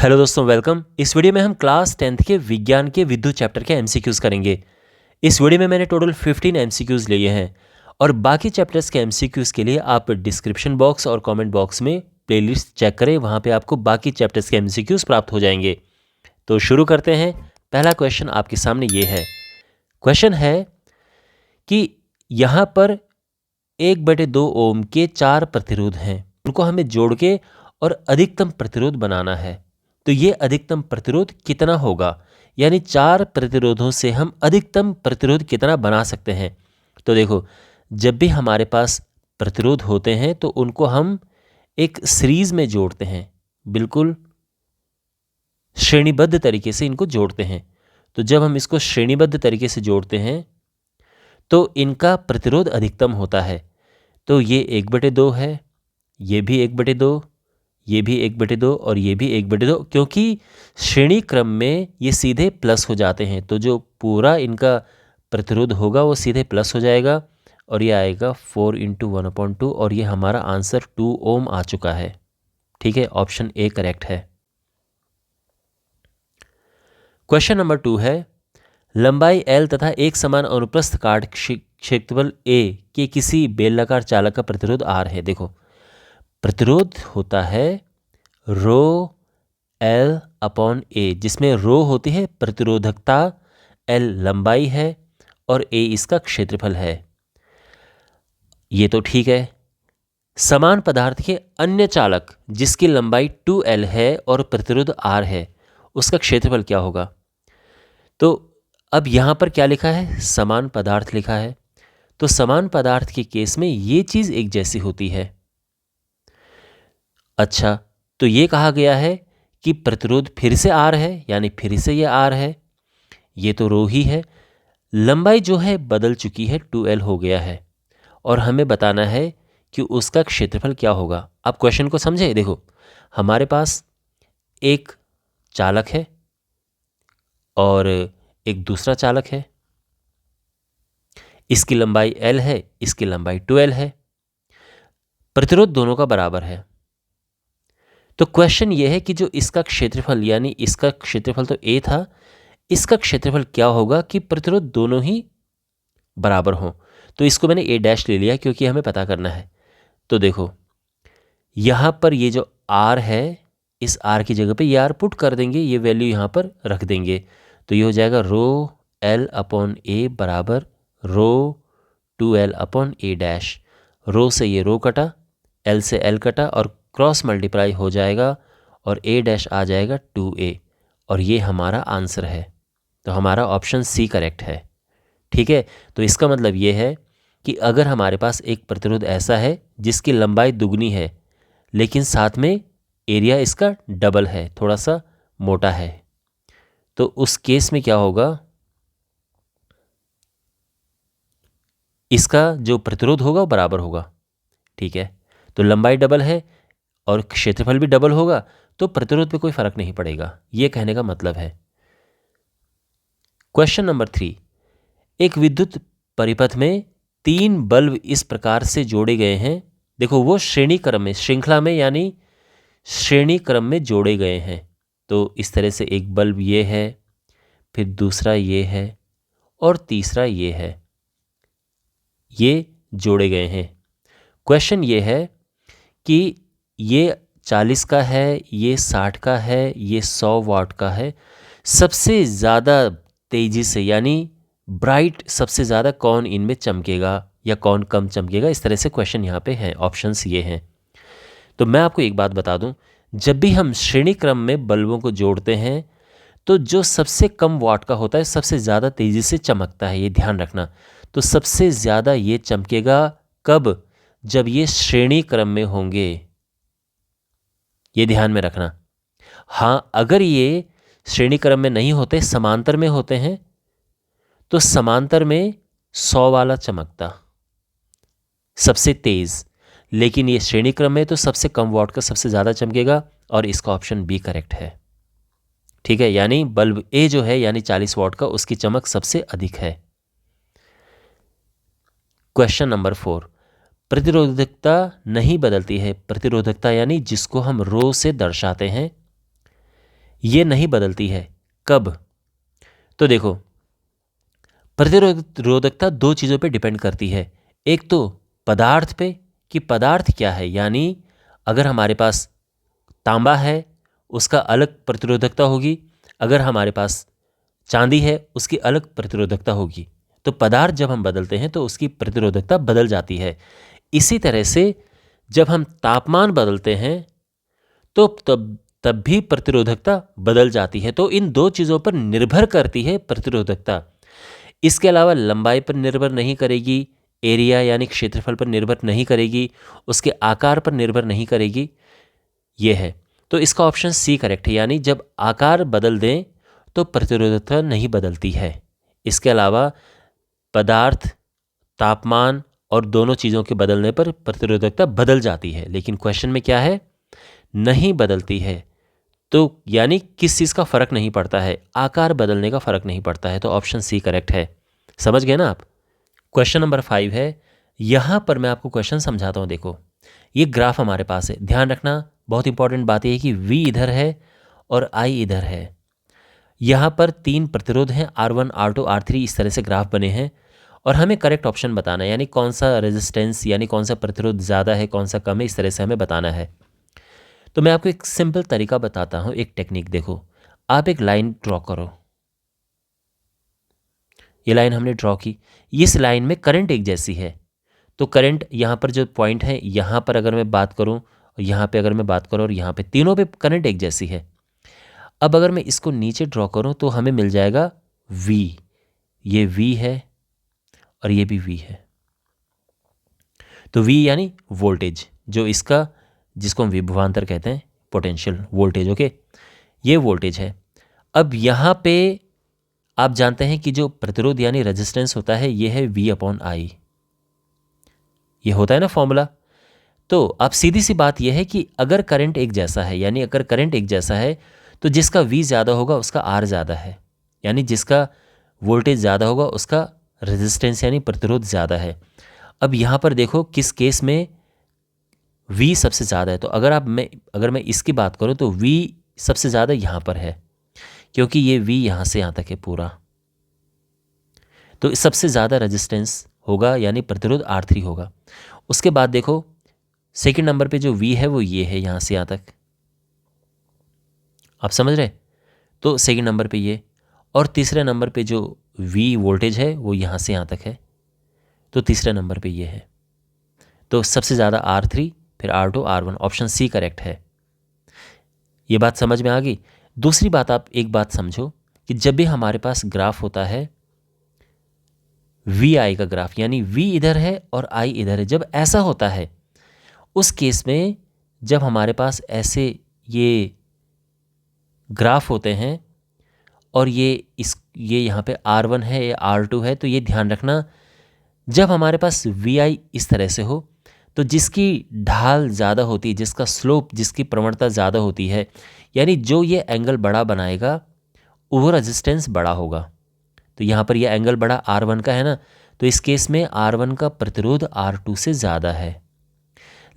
Hello दोस्तों, welcome. इस video में हम क्लास 10th के विज्ञान के विद्युत चैप्टर के एमसीक्यूज़ करेंगे। इस वीडियो में मैंने टोटल 15 एमसीक्यूज़ लिए हैं और बाकी चैप्टर्स के एमसीक्यूज़ के लिए आप डिस्क्रिप्शन बॉक्स और कमेंट बॉक्स में प्लेलिस्ट चेक करें, वहाँ पे आपको बाकी चैप्टर्स के एमसीक्यूज़ प्राप्त हो जाएंगे। तो शुरू करते हैं। पहला क्वेश्चन आपके सामने ये है। क्वेश्चन है कि यहाँ पर 1/2 ओम के 4 प्रतिरोध हैं, उनको हमें जोड़ के और अधिकतम प्रतिरोध बनाना है। तो ये अधिकतम प्रतिरोध कितना होगा, यानी 4 प्रतिरोधों से हम अधिकतम प्रतिरोध कितना बना सकते हैं। तो देखो, जब भी हमारे पास प्रतिरोध होते हैं तो उनको हम एक सीरीज में जोड़ते हैं, बिल्कुल श्रेणीबद्ध तरीके से इनको जोड़ते हैं। तो जब हम इसको श्रेणीबद्ध तरीके से जोड़ते हैं तो इनका प्रतिरोध अधिकतम होता है। तो ये 1/2 है, ये भी 1/2, ये भी 1/2 और ये भी 1/2, क्योंकि श्रेणी क्रम में ये सीधे प्लस हो जाते हैं। तो जो पूरा इनका प्रतिरोध होगा वो सीधे प्लस हो जाएगा और ये आएगा 4 × 1/2 और ये हमारा आंसर 2 ओम आ चुका है। ठीक है, ऑप्शन ए करेक्ट है। क्वेश्चन नंबर 2 है, लंबाई L तथा एक समान अनुप्रस्थ काट क्षेत्रफल A के किसी बेलनाकार चालक का प्रतिरोध R है। देखो, प्रतिरोध होता है रो L/A, जिसमें रो होती है प्रतिरोधकता, L लंबाई है और A इसका क्षेत्रफल है। ये तो ठीक है। समान पदार्थ के अन्य चालक जिसकी लंबाई 2L है और प्रतिरोध R है, उसका क्षेत्रफल क्या होगा। तो अब यहाँ पर क्या लिखा है, समान पदार्थ लिखा है। तो समान पदार्थ के केस में ये चीज़ एक जैसी होती है। अच्छा, तो ये कहा गया है कि प्रतिरोध फिर से R है, यानी फिर से ये R है, ये तो रो ही है। लंबाई जो है बदल चुकी है, 2L हो गया है और हमें बताना है कि उसका क्षेत्रफल क्या होगा। आप क्वेश्चन को समझे। देखो, हमारे पास एक चालक है और एक दूसरा चालक है, इसकी लंबाई L है, इसकी लंबाई 2L है, प्रतिरोध दोनों का बराबर है। तो क्वेश्चन ये है कि जो इसका क्षेत्रफल, यानी इसका क्षेत्रफल तो A था, इसका क्षेत्रफल क्या होगा कि प्रतिरोध दोनों ही बराबर हों। तो इसको मैंने A' ले लिया क्योंकि हमें पता करना है। तो देखो, यहाँ पर ये जो R है, इस R की जगह पे ये R पुट कर देंगे, ये वैल्यू यहाँ पर रख देंगे। तो ये हो जाएगा रो L/A बराबर रो 2L/A'। रो से ये रो कटा, L से L कटा और क्रॉस मल्टीप्लाई हो जाएगा और A' आ जाएगा 2A और ये हमारा आंसर है। तो हमारा ऑप्शन सी करेक्ट है। ठीक है, तो इसका मतलब ये है कि अगर हमारे पास एक प्रतिरोध ऐसा है जिसकी लंबाई दुगनी है लेकिन साथ में एरिया इसका डबल है, थोड़ा सा मोटा है, तो उस केस में क्या होगा, इसका जो प्रतिरोध होगा वो बराबर होगा। ठीक है, तो लंबाई डबल है और क्षेत्रफल भी डबल होगा तो प्रतिरोध पे कोई फर्क नहीं पड़ेगा, ये कहने का मतलब है। क्वेश्चन नंबर 3, एक विद्युत परिपथ में 3 बल्ब इस प्रकार से जोड़े गए हैं। देखो, वो श्रेणी क्रम में, श्रृंखला में यानी श्रेणी क्रम में जोड़े गए हैं। तो इस तरह से एक बल्ब ये है, फिर दूसरा ये है और तीसरा ये है, ये जोड़े गए हैं। क्वेश्चन ये है कि ये 40 का है, ये 60 का है, ये 100 वाट का है, सबसे ज़्यादा तेज़ी से यानी ब्राइट सबसे ज़्यादा कौन इनमें चमकेगा या कौन कम चमकेगा, इस तरह से क्वेश्चन यहाँ पे हैं, ऑप्शंस ये हैं। तो मैं आपको एक बात बता दूं, जब भी हम श्रेणी क्रम में बल्बों को जोड़ते हैं तो जो सबसे कम वाट का होता है सबसे ज़्यादा तेज़ी से चमकता है, ये ध्यान रखना। तो सबसे ज़्यादा ये चमकेगा कब, जब ये श्रेणी क्रम में होंगे, ये ध्यान में रखना। हाँ, अगर ये श्रेणी क्रम में नहीं होते, समांतर में होते हैं, तो समांतर में 100 वाला चमकता सबसे तेज़, लेकिन ये श्रेणी क्रम में तो सबसे कम वाट का सबसे ज़्यादा चमकेगा और इसका ऑप्शन बी करेक्ट है। ठीक है, यानी बल्ब ए जो है यानी 40 वाट का, उसकी चमक सबसे अधिक है। क्वेश्चन नंबर 4, प्रतिरोधकता नहीं बदलती है। प्रतिरोधकता यानी जिसको हम रो से दर्शाते हैं, ये नहीं बदलती है। कब? तो देखो, प्रतिरोधकता दो चीज़ों पे डिपेंड करती है। एक तो पदार्थ पे कि पदार्थ क्या है, यानी अगर हमारे पास तांबा है उसका अलग प्रतिरोधकता होगी, अगर हमारे पास चांदी है उसकी अलग प्रतिरोधकता होगी। तो पदार्थ जब हम बदलते हैं तो उसकी प्रतिरोधकता बदल जाती है। इसी तरह से जब हम तापमान बदलते हैं तो तब भी प्रतिरोधकता बदल जाती है। तो इन दो चीज़ों पर निर्भर करती है प्रतिरोधकता। इसके अलावा लंबाई पर निर्भर नहीं करेगी, एरिया यानी क्षेत्रफल पर निर्भर नहीं करेगी, उसके आकार पर निर्भर नहीं करेगी। ये है, तो इसका ऑप्शन सी करेक्ट है, यानी जब आकार बदल दें तो प्रतिरोधकता नहीं बदलती है। इसके अलावा पदार्थ, तापमान और दोनों चीज़ों के बदलने पर प्रतिरोधकता बदल जाती है। लेकिन क्वेश्चन में क्या है? नहीं बदलती है। तो यानी किस चीज़ का फ़र्क नहीं पड़ता है? आकार बदलने का फ़र्क नहीं पड़ता है। तो ऑप्शन सी करेक्ट है। समझ गए ना आप? क्वेश्चन नंबर 5 है। यहाँ पर मैं आपको क्वेश्चन समझाता हूँ। देखो, ये ग्राफ हमारे पास है। ध्यान रखना, बहुत इंपॉर्टेंट बात यह है कि V इधर है और I इधर है। यहाँ पर 3 प्रतिरोध हैं, R1, R2, R3, इस तरह से ग्राफ बने हैं और हमें करेक्ट ऑप्शन बताना है, यानी कौन सा रेजिस्टेंस यानी कौन सा प्रतिरोध ज़्यादा है, कौन सा कम है, इस तरह से हमें बताना है। तो मैं आपको एक सिंपल तरीका बताता हूँ, एक टेक्निक। देखो, आप एक लाइन ड्रॉ करो। ये लाइन हमने ड्रॉ की, इस लाइन में करंट एक जैसी है। तो करंट यहाँ पर जो पॉइंट है, यहाँ पर अगर मैं बात करूँ, यहाँ पे अगर मैं बात करूँ और यहाँ पे, तीनों पे करंट एक जैसी है। अब अगर मैं इसको नीचे ड्रॉ करूँ तो हमें मिल जाएगा V। ये V है और ये भी V है। तो V यानी वोल्टेज, जो इसका, जिसको हम विभवांतर कहते हैं, पोटेंशियल वोल्टेज। ओके, ये वोल्टेज है। अब यहाँ पे आप जानते हैं कि जो प्रतिरोध यानी रेजिस्टेंस होता है, ये है V/I। ये होता है ना फॉर्मूला। तो अब सीधी सी बात यह है कि अगर करंट एक जैसा है, यानी अगर करंट एक जैसा है तो जिसका V ज़्यादा होगा उसका R ज़्यादा है, यानी जिसका वोल्टेज ज़्यादा होगा उसका रेजिस्टेंस यानी प्रतिरोध ज़्यादा है। अब यहाँ पर देखो किस केस में V सबसे ज़्यादा है। तो अगर मैं इसकी बात करूँ तो V सबसे ज़्यादा यहाँ पर है, क्योंकि ये V यहाँ से यहाँ तक है पूरा। तो सबसे ज़्यादा रेजिस्टेंस होगा यानी प्रतिरोध R3 होगा। उसके बाद देखो सेकंड नंबर पे जो V है वो ये है, यहाँ से यहाँ तक। आप समझ रहे? तो सेकंड नंबर पे ये, और तीसरे नंबर पे जो V वोल्टेज है वो यहाँ से यहाँ तक है। तो तीसरे नंबर पे ये है। तो सबसे ज़्यादा R3, फिर R2, R1। Option C correct है। ये बात समझ में आ गई? दूसरी बात, आप एक बात समझो कि जब भी हमारे पास ग्राफ होता है VI का ग्राफ, यानी V इधर है और I इधर है, जब ऐसा होता है उस केस में, जब हमारे पास ऐसे ये ग्राफ होते हैं और ये यहाँ पे R1 है या R2 है, तो ये ध्यान रखना, जब हमारे पास VI इस तरह से हो तो जिसकी ढाल ज़्यादा होती है, जिसका स्लोप, जिसकी प्रवणता ज़्यादा होती है, यानी जो ये एंगल बड़ा बनाएगा वो रेजिस्टेंस बड़ा होगा। तो यहाँ पर ये एंगल बड़ा R1 का है ना, तो इस केस में R1 का प्रतिरोध R2 से ज़्यादा है।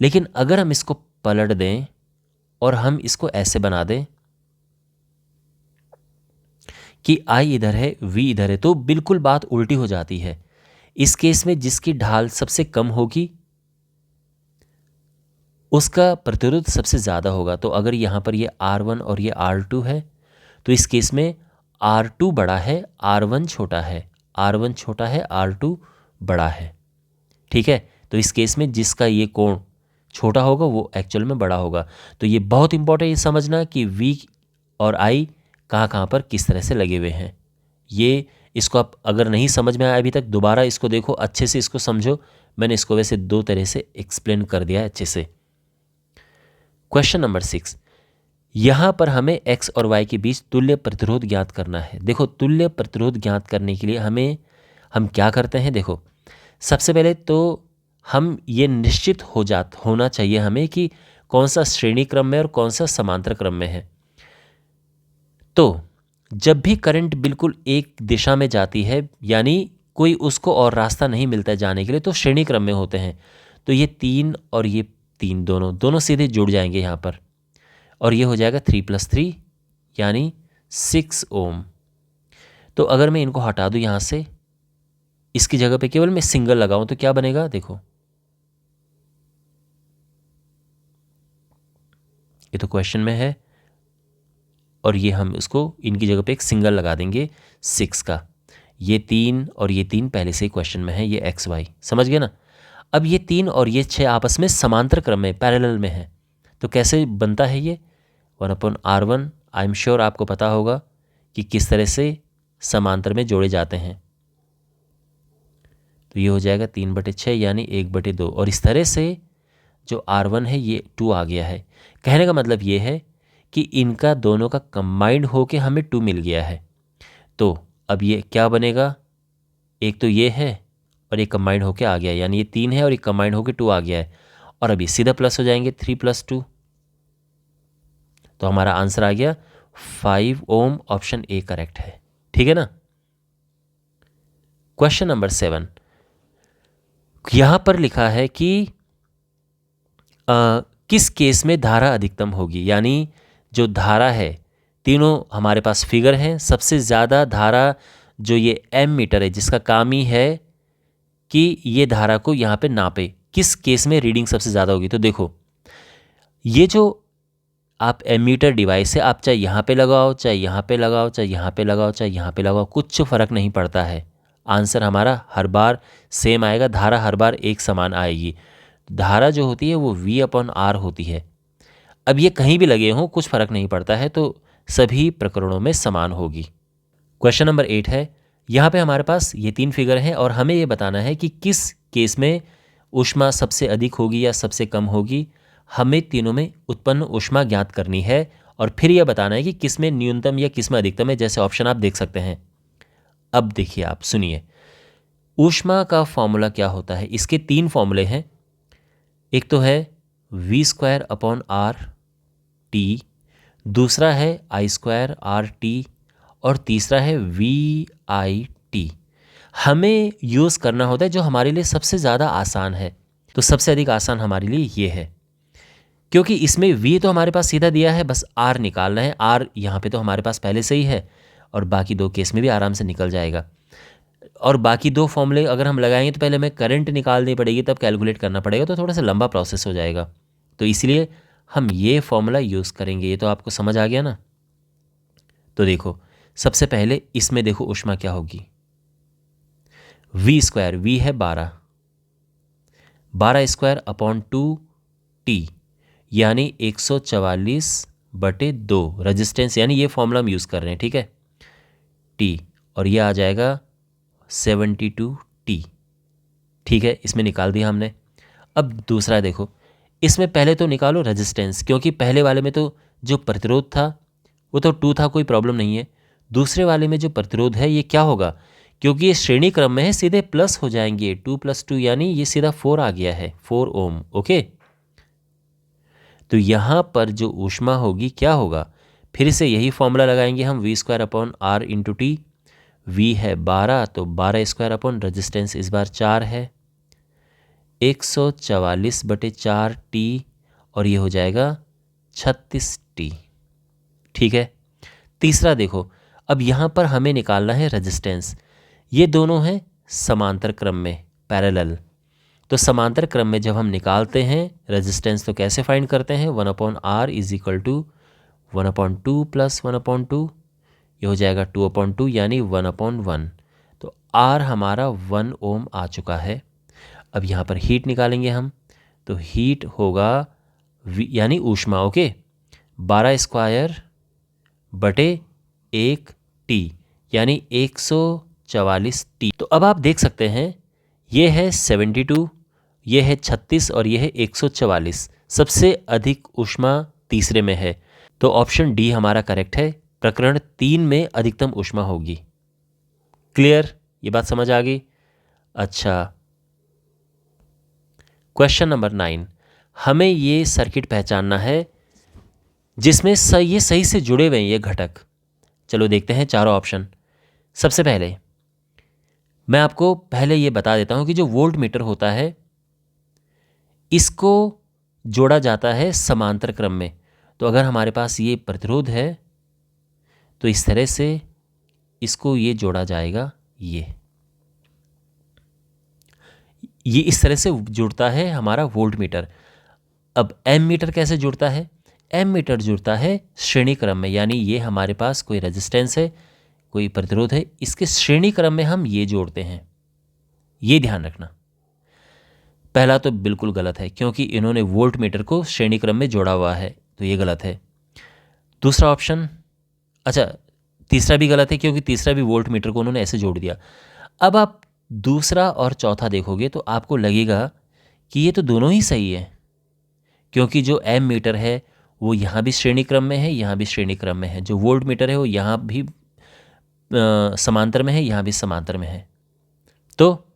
लेकिन अगर हम इसको पलट दें और हम इसको ऐसे बना दें कि I इधर है, V इधर है, तो बिल्कुल बात उल्टी हो जाती है। इस केस में जिसकी ढाल सबसे कम होगी उसका प्रतिरोध सबसे ज़्यादा होगा। तो अगर यहाँ पर ये R1 और ये R2 है तो इस केस में R2 बड़ा है, R1 छोटा है, R1 छोटा है, R2 बड़ा है। ठीक है, तो इस केस में जिसका ये कोण छोटा होगा वो एक्चुअल में बड़ा होगा। तो ये बहुत इंपॉर्टेंट, ये समझना कि V और I कहाँ पर किस तरह से लगे हुए हैं। ये इसको आप अगर नहीं समझ में आया अभी तक, दोबारा इसको देखो, अच्छे से इसको समझो। मैंने इसको वैसे दो तरह से एक्सप्लेन कर दिया है अच्छे से। क्वेश्चन नंबर 6, यहाँ पर हमें X और Y के बीच तुल्य प्रतिरोध ज्ञात करना है। देखो, तुल्य प्रतिरोध ज्ञात करने के लिए हम क्या करते हैं? देखो, सबसे पहले तो हम ये निश्चित होना चाहिए हमें कि कौन सा श्रेणी क्रम में और कौन सा समांतर क्रम में है। तो जब भी करंट बिल्कुल एक दिशा में जाती है, यानी कोई उसको और रास्ता नहीं मिलता है जाने के लिए, तो श्रेणी क्रम में होते हैं। तो ये 3 और ये 3 दोनों सीधे जुड़ जाएंगे यहाँ पर, और ये हो जाएगा 3 + 3, यानी 6 ओम। तो अगर मैं इनको हटा दूं यहाँ से, इसकी जगह पे केवल मैं सिंगल लगाऊं तो क्या बनेगा, देखो ये तो क्वेश्चन में है, और ये हम उसको इनकी जगह पे एक सिंगल लगा देंगे 6 का। ये 3 और ये 3 पहले से ही क्वेश्चन में है, ये एक्स वाई, समझ गए ना। अब ये 3 और ये 6 आपस में समांतर क्रम में, पैरेलल में है, तो कैसे बनता है ये 1/r1। आई एम श्योर आपको पता होगा कि किस तरह से समांतर में जोड़े जाते हैं। तो ये हो जाएगा 3/6 यानी 1/2, और इस तरह से जो r1 है ये 2 आ गया है। कहने का मतलब ये है कि इनका दोनों का कंबाइंड होके हमें 2 मिल गया है। तो अब ये क्या बनेगा, एक तो ये है और एक कंबाइंड होके आ गया है, यानी ये 3 है और एक कंबाइंड होके 2 आ गया है, और अभी सीधा प्लस हो जाएंगे 3 + 2। तो हमारा आंसर आ गया 5 ओम, ऑप्शन ए करेक्ट है, ठीक है ना। क्वेश्चन नंबर 7, यहां पर लिखा है कि किस केस में धारा अधिकतम होगी, यानी जो धारा है, तीनों हमारे पास फिगर हैं, सबसे ज़्यादा धारा जो ये एम मीटर है जिसका काम ही है कि ये धारा को यहाँ पे नापे, किस केस में रीडिंग सबसे ज़्यादा होगी। तो देखो ये जो आप एमीटर डिवाइस है, आप चाहे यहाँ पे लगाओ, चाहे यहाँ पे लगाओ, चाहे यहाँ पे लगाओ, चाहे यहाँ पे लगाओ, कुछ फ़र्क नहीं पड़ता है, आंसर हमारा हर बार सेम आएगा, धारा हर बार एक समान आएगी। धारा जो होती है वो V/R होती है। अब ये कहीं भी लगे हों कुछ फ़र्क नहीं पड़ता है, तो सभी प्रकरणों में समान होगी। क्वेश्चन नंबर 8 है, यहाँ पे हमारे पास ये 3 फिगर हैं और हमें ये बताना है कि किस केस में ऊष्मा सबसे अधिक होगी या सबसे कम होगी। हमें तीनों में उत्पन्न ऊष्मा ज्ञात करनी है और फिर यह बताना है कि किस में न्यूनतम या किस में अधिकतम है, जैसे ऑप्शन आप देख सकते हैं। अब देखिए, आप सुनिए, ऊष्मा का फॉर्मूला क्या होता है। इसके 3 फॉर्मूले हैं, एक तो है V²/RT, दूसरा है I²RT और तीसरा है VIT। हमें यूज़ करना होता है जो हमारे लिए सबसे ज़्यादा आसान है। तो सबसे अधिक आसान हमारे लिए ये है, क्योंकि इसमें V तो हमारे पास सीधा दिया है, बस R निकालना है। R यहाँ पे तो हमारे पास पहले से ही है और बाकी 2 केस में भी आराम से निकल जाएगा। और बाकी 2 फॉर्मूले अगर हम लगाएंगे तो पहले हमें करंट निकालनी पड़ेगी, तब कैलकुलेट करना पड़ेगा, तो थोड़ा सा लंबा प्रोसेस हो जाएगा। तो इसलिए हम ये फॉर्मूला यूज़ करेंगे। ये तो आपको समझ आ गया ना। तो देखो, सबसे पहले इसमें देखो ऊष्मा क्या होगी, V², V है 12, 12²/2T यानी 144/2 रेजिस्टेंस, यानी ये फॉर्मूला हम यूज़ कर रहे हैं, ठीक है, T, और ये आ जाएगा 72T, ठीक है, इसमें निकाल दिया हमने। अब दूसरा देखो, इसमें पहले तो निकालो रेजिस्टेंस, क्योंकि पहले वाले में तो जो प्रतिरोध था वो तो 2 था, कोई प्रॉब्लम नहीं है। दूसरे वाले में जो प्रतिरोध है ये क्या होगा, क्योंकि ये श्रेणी क्रम में है, सीधे प्लस हो जाएंगे, 2 + 2 यानी ये सीधा 4 आ गया है, 4 ओम। ओके, तो यहाँ पर जो ऊष्मा होगी क्या होगा, फिर से यही फॉर्मूला लगाएंगे हम, V²/R × T। V है 12, तो 12² रेजिस्टेंस इस बार 4 है, 144/4T, और ये हो जाएगा 36T, ठीक है। तीसरा देखो, अब यहाँ पर हमें निकालना है रेजिस्टेंस। ये दोनों हैं समांतर क्रम में, पैरेलल। तो समांतर क्रम में जब हम निकालते हैं रेजिस्टेंस तो कैसे फाइंड करते हैं, 1/R = 1/2 + 1/2, ये हो जाएगा 2/2 यानी 1/1। तो R हमारा 1 ओम आ चुका है। अब यहाँ पर हीट निकालेंगे हम, तो हीट होगा यानी ऊष्मा, ओके, 12²/1T यानी 144T। तो अब आप देख सकते हैं ये है 72, ये है 36 और ये है 144। सबसे अधिक ऊष्मा तीसरे में है, तो ऑप्शन डी हमारा करेक्ट है। प्रकरण 3 में अधिकतम ऊष्मा होगी। क्लियर, ये बात समझ आ गई। अच्छा, क्वेश्चन नंबर 9, हमें ये सर्किट पहचानना है जिसमें ये सही से जुड़े हुए हैं ये घटक। चलो देखते हैं चारों ऑप्शन। सबसे पहले मैं आपको पहले ये बता देता हूं कि जो वोल्ट मीटर होता है इसको जोड़ा जाता है समांतर क्रम में। तो अगर हमारे पास ये प्रतिरोध है तो इस तरह से इसको ये जोड़ा जाएगा, ये इस तरह से जुड़ता है हमारा वोल्ट मीटर। अब एम मीटर कैसे जुड़ता है? एम मीटर जुड़ता है श्रेणी क्रम में, यानी ये हमारे पास कोई रेजिस्टेंस है, कोई प्रतिरोध है, इसके श्रेणी क्रम में हम ये जोड़ते हैं। ये ध्यान रखना। पहला तो बिल्कुल गलत है, क्योंकि इन्होंने वोल्ट मीटर को श्रेणी क्रम में जोड़ा हुआ है, तो ये गलत है। दूसरा ऑप्शन, अच्छा तीसरा भी गलत है, क्योंकि तीसरा भी वोल्ट मीटर को उन्होंने ऐसे जोड़ दिया। अब आप दूसरा और चौथा देखोगे तो आपको लगेगा कि ये तो दोनों ही सही है, क्योंकि जो एम मीटर है वो यहाँ भी श्रेणी क्रम में है, यहाँ भी श्रेणी क्रम में है। जो वोल्ट मीटर है वो यहाँ भी समांतर में है, यहाँ भी समांतर में है। तो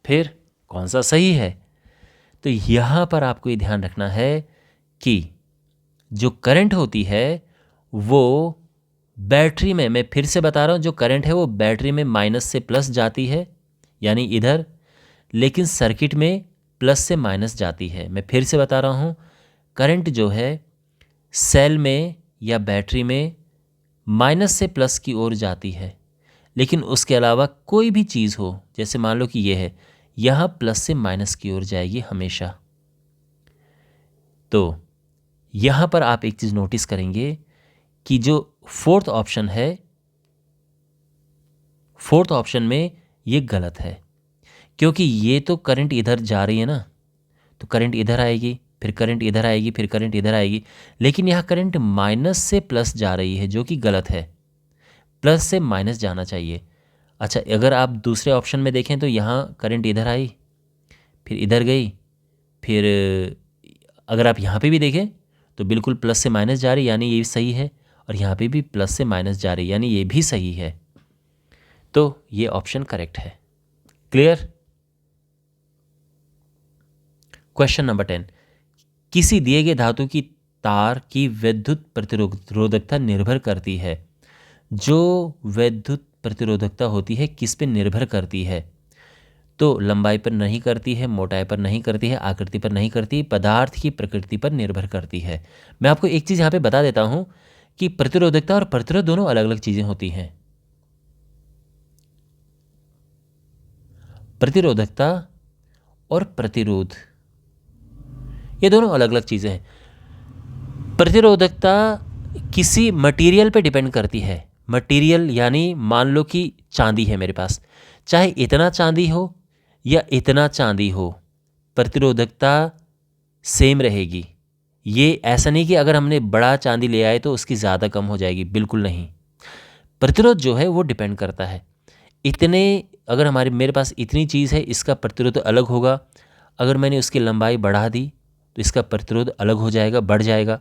फिर कौन सा सही है? तो यहाँ पर आपको ये ध्यान रखना है कि जो करंट होती है वो बैटरी में, मैं फिर से बता रहा हूँ, जो करंट है वो बैटरी में माइनस से प्लस जाती है, यानी इधर, लेकिन सर्किट में प्लस से माइनस जाती है। मैं फिर से बता रहा हूँ, करंट जो है सेल में या बैटरी में माइनस से प्लस की ओर जाती है, लेकिन उसके अलावा कोई भी चीज़ हो, जैसे मान लो कि ये है, यहाँ प्लस से माइनस की ओर जाएगी हमेशा। तो यहाँ पर आप एक चीज़ नोटिस करेंगे कि जो फोर्थ ऑप्शन है, फोर्थ ऑप्शन में ये गलत है, क्योंकि ये तो करंट इधर जा रही है ना, तो करंट इधर आएगी, फिर करंट इधर आएगी, फिर करंट इधर आएगी, लेकिन यहाँ करंट माइनस से प्लस जा रही है, जो कि गलत है। प्लस से माइनस जाना चाहिए। अच्छा, अगर आप दूसरे ऑप्शन में देखें तो यहाँ करंट इधर आई, फिर इधर गई, फिर अगर आप यहाँ पे भी देखें तो बिल्कुल प्लस से माइनस जा रही, यानी ये भी सही है, और यहाँ पे भी प्लस से माइनस जा रही, यानी ये भी सही है। तो ये ऑप्शन करेक्ट है। क्लियर? क्वेश्चन नंबर 10, किसी दिए गए धातु की तार की विद्युत प्रतिरोधकता निर्भर करती है। जो विद्युत प्रतिरोधकता होती है किस पे निर्भर करती है? तो लंबाई पर नहीं करती है, मोटाई पर नहीं करती है, आकृति पर नहीं करती, पदार्थ की प्रकृति पर निर्भर करती है। मैं आपको एक चीज़ यहाँ पे बता देता हूँ कि प्रतिरोधकता और प्रतिरोध दोनों अलग अलग चीज़ें होती हैं। प्रतिरोधकता और प्रतिरोध, ये दोनों अलग अलग चीज़ें हैं। प्रतिरोधकता किसी मटेरियल पे डिपेंड करती है। मटेरियल यानी मान लो कि चांदी है मेरे पास, चाहे इतना चांदी हो या इतना चांदी हो, प्रतिरोधकता सेम रहेगी। ये ऐसा नहीं कि अगर हमने बड़ा चांदी ले आए तो उसकी ज़्यादा कम हो जाएगी, बिल्कुल नहीं। प्रतिरोध जो है वो डिपेंड करता है। इतने, अगर मेरे पास इतनी चीज़ है, इसका प्रतिरोध अलग होगा। अगर मैंने उसकी लंबाई बढ़ा दी तो इसका प्रतिरोध अलग हो जाएगा, बढ़ जाएगा।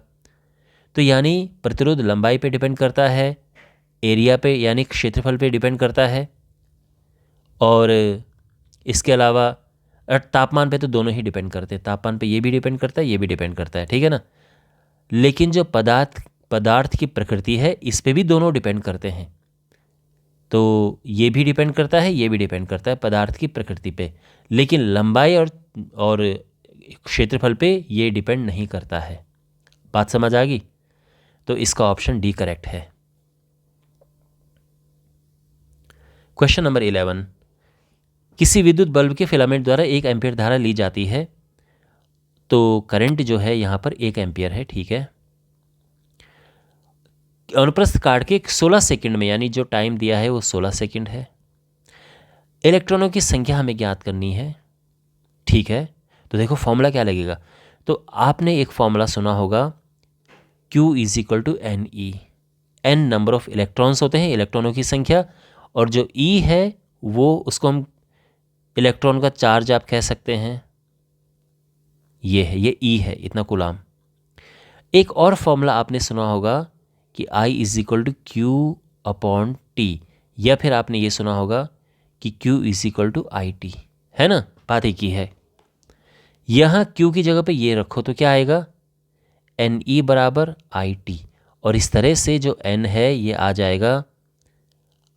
तो यानी प्रतिरोध लंबाई पे डिपेंड करता है, एरिया पे यानी क्षेत्रफल पे डिपेंड करता है, और इसके अलावा तापमान पे तो दोनों ही डिपेंड करते हैं। तापमान पे ये भी डिपेंड करता है, ये भी डिपेंड करता है, ठीक है ना। लेकिन जो पदार्थ की प्रकृति है इस पे भी दोनों डिपेंड करते हैं। तो ये भी डिपेंड करता है, ये भी डिपेंड करता है पदार्थ की प्रकृति पे, लेकिन लंबाई और क्षेत्रफल पे ये डिपेंड नहीं करता है। बात समझ आ गई? तो इसका ऑप्शन डी करेक्ट है। क्वेश्चन नंबर 11, किसी विद्युत बल्ब के फिलामेंट द्वारा 1 एम्पियर धारा ली जाती है। तो करंट जो है यहाँ पर 1 एम्पियर है, ठीक है। अनुप्रस्थ काट के 16 सेकंड में, यानी जो टाइम दिया है वो 16 सेकंड है। इलेक्ट्रॉनों की संख्या हमें ज्ञात करनी है, ठीक है। तो देखो फॉर्मूला क्या लगेगा। तो आपने एक फॉर्मूला सुना होगा, Q = NE। N number of electrons होते हैं, इलेक्ट्रॉनों की संख्या, और जो E है वो, उसको हम इलेक्ट्रॉन का चार्ज आप कह सकते हैं, ये है, ये E है, इतना कूलाम। एक और फॉर्मूला आपने सुना होगा कि I = Q/T, या फिर आपने ये सुना होगा कि Q = IT, है ना, बात एक ही है। यहाँ Q की जगह पे ये रखो तो क्या आएगा, NE = IT, और इस तरह से जो N है ये आ जाएगा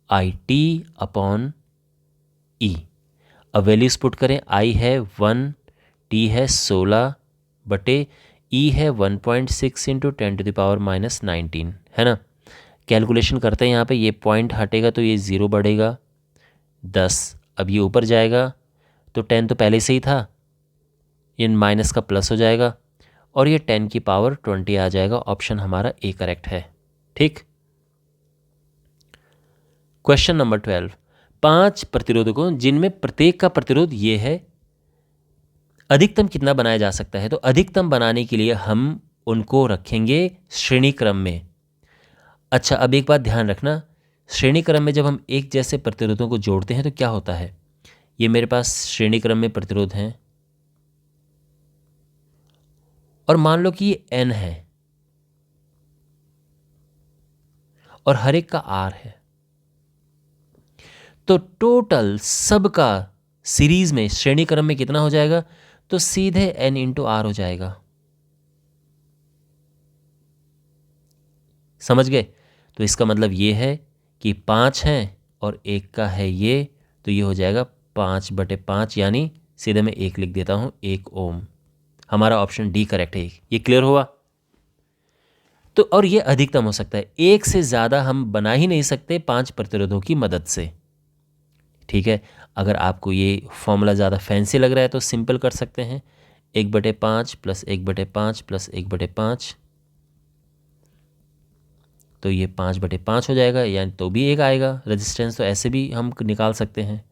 IT/E। अब वैल्यूज पुट करें, I है 1, T है 16 बटे E है 1.6 × 10⁻⁻19, है ना। कैलकुलेशन करते हैं यहाँ पे, ये पॉइंट हटेगा तो ये 0 बढ़ेगा 10, अब ये ऊपर जाएगा तो 10 तो पहले से ही था, ये माइनस का प्लस हो जाएगा और ये 10 की पावर 20 आ जाएगा। ऑप्शन हमारा ए करेक्ट है। ठीक। क्वेश्चन नंबर 12, 5 प्रतिरोधकों जिनमें प्रत्येक का प्रतिरोध ये है, अधिकतम कितना बनाया जा सकता है? तो अधिकतम बनाने के लिए हम उनको रखेंगे श्रेणी क्रम में। अच्छा, अब एक बात ध्यान रखना, श्रेणी क्रम में जब हम एक जैसे प्रतिरोधों को जोड़ते हैं तो क्या होता है, ये मेरे पास श्रेणी क्रम में प्रतिरोध हैं और मान लो कि ये n है और हर एक का r है, तो टोटल सबका सीरीज में श्रेणी क्रम में कितना हो जाएगा? तो सीधे n इंटू आर हो जाएगा। समझ गए? तो इसका मतलब ये है कि 5 हैं और एक का है ये, तो ये हो जाएगा 5/5, यानी सीधे मैं 1 लिख देता हूं, 1 ओम। हमारा ऑप्शन डी करेक्ट है। ये क्लियर हुआ? तो और ये अधिकतम हो सकता है, एक से ज़्यादा हम बना ही नहीं सकते 5 प्रतिरोधों की मदद से। ठीक है, अगर आपको ये फॉर्मूला ज़्यादा फैंसी लग रहा है तो सिंपल कर सकते हैं, 1/5 प्लस 1/5 प्लस 1/5, तो ये 5/5 हो जाएगा, यानी तो भी 1 आएगा। रेजिस्टेंस तो ऐसे भी हम निकाल सकते हैं।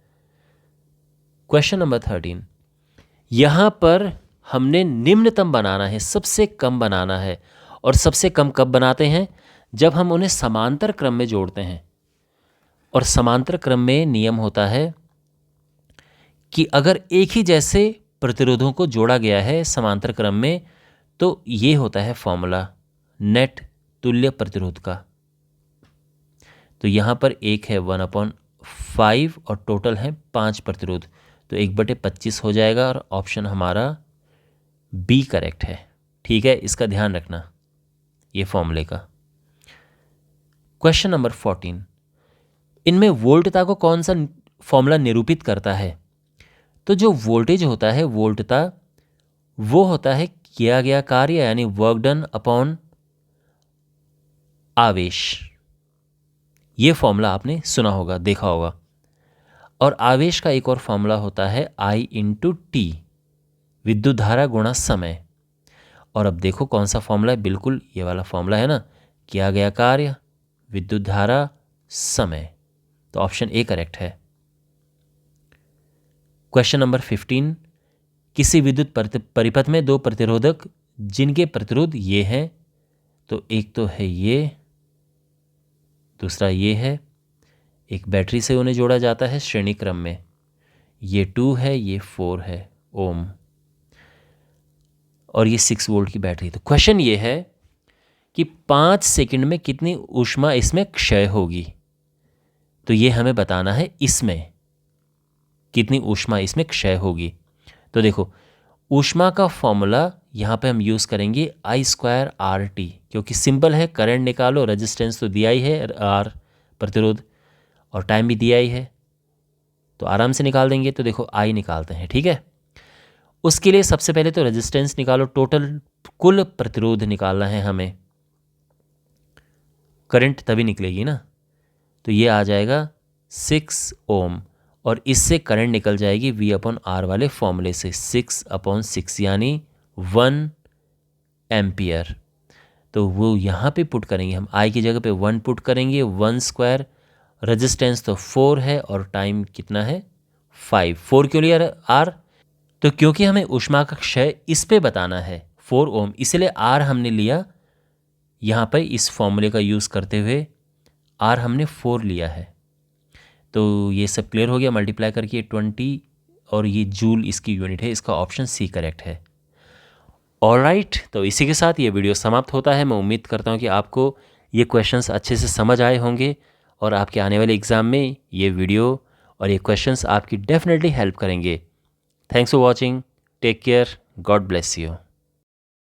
क्वेश्चन नंबर 13, यहाँ पर हमने निम्नतम बनाना है, सबसे कम बनाना है। और सबसे कम कब बनाते हैं? जब हम उन्हें समांतर क्रम में जोड़ते हैं। और समांतर क्रम में नियम होता है कि अगर एक ही जैसे प्रतिरोधों को जोड़ा गया है समांतर क्रम में, तो ये होता है फॉर्मूला नेट तुल्य प्रतिरोध का। तो यहाँ पर एक है 1/5 और टोटल है 5 प्रतिरोध, तो 1/25 हो जाएगा और ऑप्शन हमारा बी करेक्ट है। ठीक है, इसका ध्यान रखना ये फॉर्मूले का। क्वेश्चन नंबर 14, इनमें वोल्टता को कौन सा फॉर्मूला निरूपित करता है? तो जो वोल्टेज होता है, वोल्टता वो होता है किया गया कार्य, यानी वर्क डन अपॉन आवेश। ये फॉर्मूला आपने सुना होगा, देखा होगा। और आवेश का एक और फॉर्मूला होता है I इंटू टी, विद्युत धारा गुणा समय। और अब देखो कौन सा फॉर्मूला है, बिल्कुल ये वाला फॉर्मूला है ना, किया गया कार्य विद्युत धारा समय। तो ऑप्शन ए करेक्ट है। क्वेश्चन नंबर 15, किसी विद्युत परिपथ में 2 प्रतिरोधक जिनके प्रतिरोध ये हैं, तो एक तो है ये, दूसरा ये है। एक बैटरी से उन्हें जोड़ा जाता है श्रेणी क्रम में, ये 2 है, ये 4 है ओम, और ये 6 वोल्ट की बैटरी। तो क्वेश्चन ये है कि 5 सेकंड में कितनी ऊष्मा इसमें क्षय होगी। तो ये हमें बताना है, इसमें कितनी ऊष्मा इसमें क्षय होगी। तो देखो, ऊष्मा का फॉर्मूला यहाँ पे हम यूज़ करेंगे I² RT, क्योंकि सिंपल है, करंट निकालो, रेजिस्टेंस तो दिया ही है R प्रतिरोध, और टाइम भी दिया ही है, तो आराम से निकाल देंगे। तो देखो I निकालते हैं। ठीक है, उसके लिए सबसे पहले तो रेजिस्टेंस निकालो, टोटल कुल प्रतिरोध निकालना है हमें, करंट तभी निकलेगी ना। तो ये आ जाएगा 6 ओम, और इससे करंट निकल जाएगी V/R वाले फॉर्मूले से, 6/6 यानी 1 एम्पियर। तो वो यहाँ पे पुट करेंगे हम, I की जगह पे 1 पुट करेंगे, 1², रेजिस्टेंस तो 4 है और टाइम कितना है 5। 4 क्यों लिया R? तो क्योंकि हमें ऊष्मा का क्षय इस पे बताना है 4 ओम, इसलिए R हमने लिया यहाँ पर इस फॉर्मूले का यूज़ करते हुए, R हमने 4 लिया है। तो ये सब क्लियर हो गया, मल्टीप्लाई करके 20, और ये जूल इसकी यूनिट है, इसका ऑप्शन सी करेक्ट है। ऑलराइट, तो इसी के साथ ये वीडियो समाप्त होता है। मैं उम्मीद करता हूँ कि आपको ये क्वेश्चंस अच्छे से समझ आए होंगे और आपके आने वाले एग्ज़ाम में ये वीडियो और ये क्वेश्चंस आपकी डेफिनेटली हेल्प करेंगे। Thanks for watching, take care, God bless you.